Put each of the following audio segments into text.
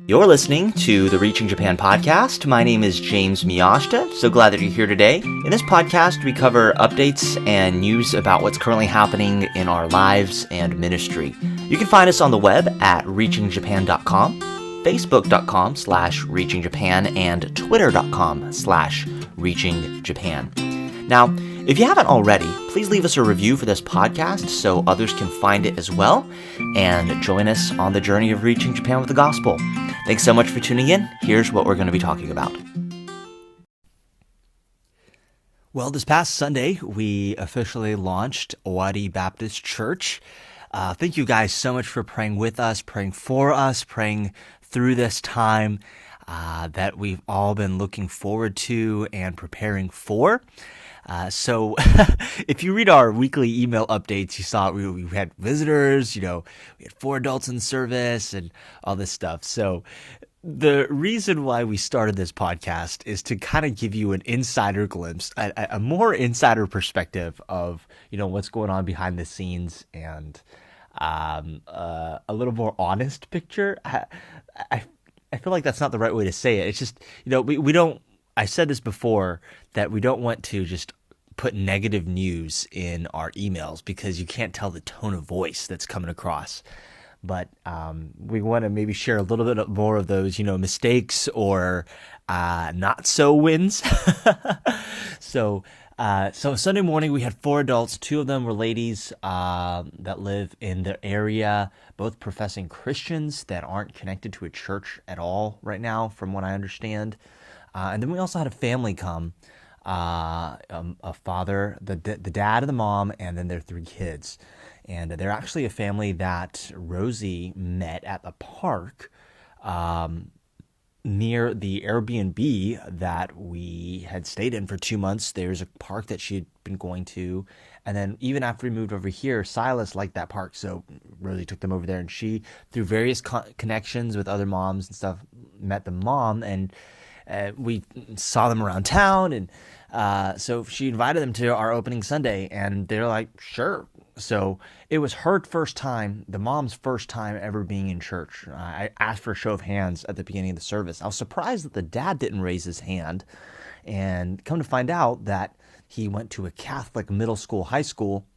You're listening to the Reaching Japan podcast. My name is James Miyashita. So glad that you're here today. In this podcast, we cover updates and news about what's currently happening in our lives and ministry. You can find us on the web at reachingjapan.com, facebook.com/reachingjapan, and twitter.com/reachingjapan. Now, if you haven't already, please leave us a review for this podcast so others can find it as well and join us on the journey of reaching Japan with the gospel. Thanks so much for tuning in. Here's what we're going to be talking about. Well, this past Sunday, we officially launched Owari Baptist Church. Thank you guys so much for praying with us, praying for us, praying through this time that we've all been looking forward to and preparing for. So if you read our weekly email updates, you saw we had visitors, we had 4 adults in service and all this stuff. So the reason why we started this podcast is to kind of give you an insider glimpse, a more insider perspective of, what's going on behind the scenes and a little more honest picture. I feel like that's not the right way to say it. It's just, we don't, I said this before, that we don't want to just put negative news in our emails because you can't tell the tone of voice that's coming across. But we want to maybe share a little bit more of those, mistakes or not so wins. So Sunday morning we had 4 adults. 2 of them were ladies that live in the area, both professing Christians that aren't connected to a church at all right now, from what I understand. And then we also had a family come, a father, the dad and the mom, and then their 3 kids. And they're actually a family that Rosie met at the park near the Airbnb that we had stayed in for 2 months. There's a park that she had been going to. And then even after we moved over here, Silas liked that park. So Rosie took them over there, and she, through various connections with other moms and stuff, met the mom, and we saw them around town, and so she invited them to our opening Sunday, and they're like, sure. So it was her first time, the mom's first time ever being in church. I asked for a show of hands at the beginning of the service. I was surprised that the dad didn't raise his hand, and come to find out that he went to a Catholic middle school, high school.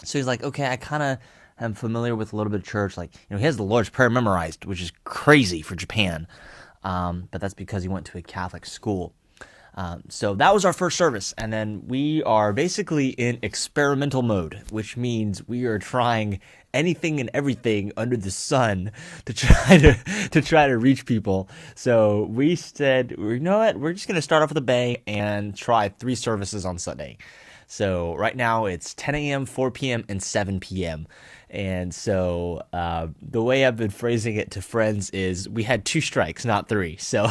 So he's like, okay, I kind of am familiar with a little bit of church. Like, he has the Lord's Prayer memorized, which is crazy for Japan. But that's because he went to a Catholic school. So that was our first service. And then we are basically in experimental mode, which means we are trying anything and everything under the sun to try to reach people. So we said, you know what, we're just going to start off with a bang and try 3 services on Sunday. So right now it's 10 a.m., 4 p.m., and 7 p.m. And so the way I've been phrasing it to friends is we had 2 strikes, not 3. So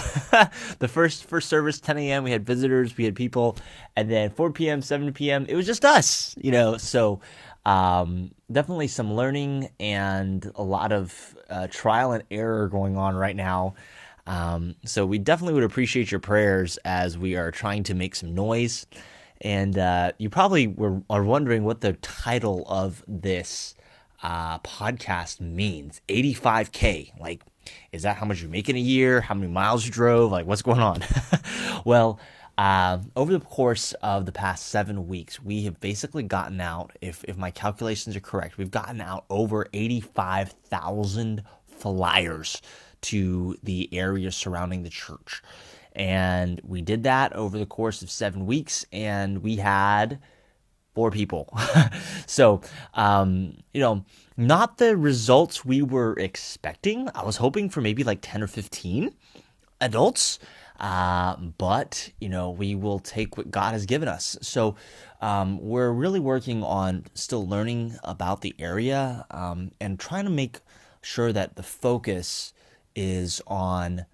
the first service, 10 a.m., we had visitors, we had people, and then 4 p.m., 7 p.m., it was just us, So definitely some learning and a lot of trial and error going on right now. So we definitely would appreciate your prayers as we are trying to make some noise. And you probably are wondering what the title of this podcast means. 85K. Like, is that how much you make in a year? How many miles you drove? Like, what's going on? Well, over the course of the past 7 weeks, we have basically gotten out, if my calculations are correct, we've gotten out over 85,000 flyers to the area surrounding the church. And we did that over the course of 7 weeks, and we had 4 people. So, not the results we were expecting. I was hoping for maybe like 10 or 15 adults, but, we will take what God has given us. So we're really working on still learning about the area and trying to make sure that the focus is on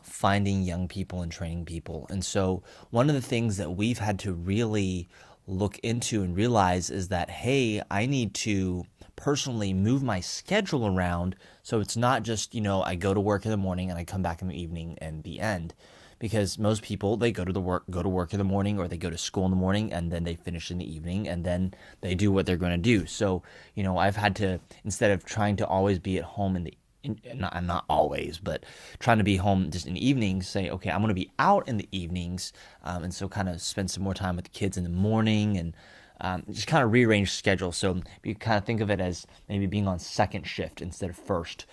finding young people and training people. And so one of the things that we've had to really look into and realize is that, hey, I need to personally move my schedule around so it's not just, I go to work in the morning and I come back in the evening and the end. Because most people, they go to work in the morning, or they go to school in the morning, and then they finish in the evening, and then they do what they're going to do. So, I've had to, instead of trying to always be at home in the not always, but trying to be home just in the evenings, say, okay, I'm going to be out in the evenings. And so kind of spend some more time with the kids in the morning and just kind of rearrange schedule. So you kind of think of it as maybe being on second shift instead of first,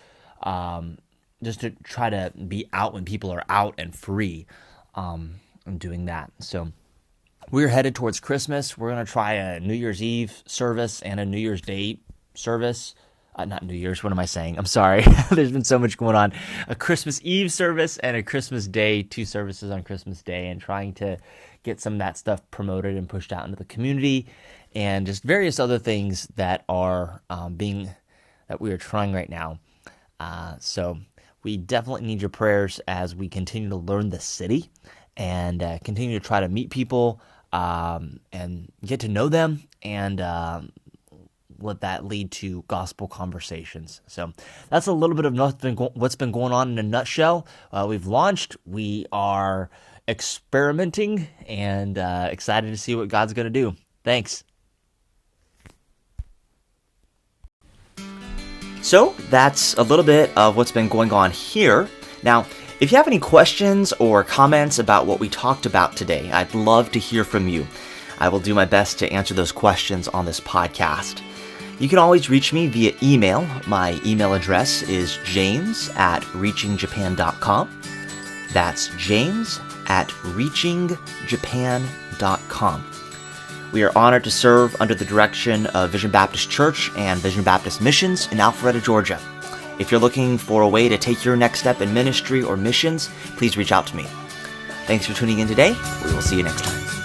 just to try to be out when people are out and free, and doing that. So we're headed towards Christmas. We're going to try a New Year's Eve service and a New Year's Day service. Not New Year's, what am I saying? I'm sorry. There's been so much going on. A Christmas Eve service and a Christmas Day, 2 services on Christmas Day, and trying to get some of that stuff promoted and pushed out into the community, and just various other things that are that we are trying right now. So we definitely need your prayers as we continue to learn the city and continue to try to meet people and get to know them, and let that lead to gospel conversations. So that's a little bit of what's been going on in a nutshell. We've launched. We are experimenting and excited to see what God's going to do. Thanks. So that's a little bit of what's been going on here. Now, if you have any questions or comments about what we talked about today, I'd love to hear from you. I will do my best to answer those questions on this podcast. You can always reach me via email. My email address is james@reachingjapan.com. That's james@reachingjapan.com. We are honored to serve under the direction of Vision Baptist Church and Vision Baptist Missions in Alpharetta, Georgia. If you're looking for a way to take your next step in ministry or missions, please reach out to me. Thanks for tuning in today. We will see you next time.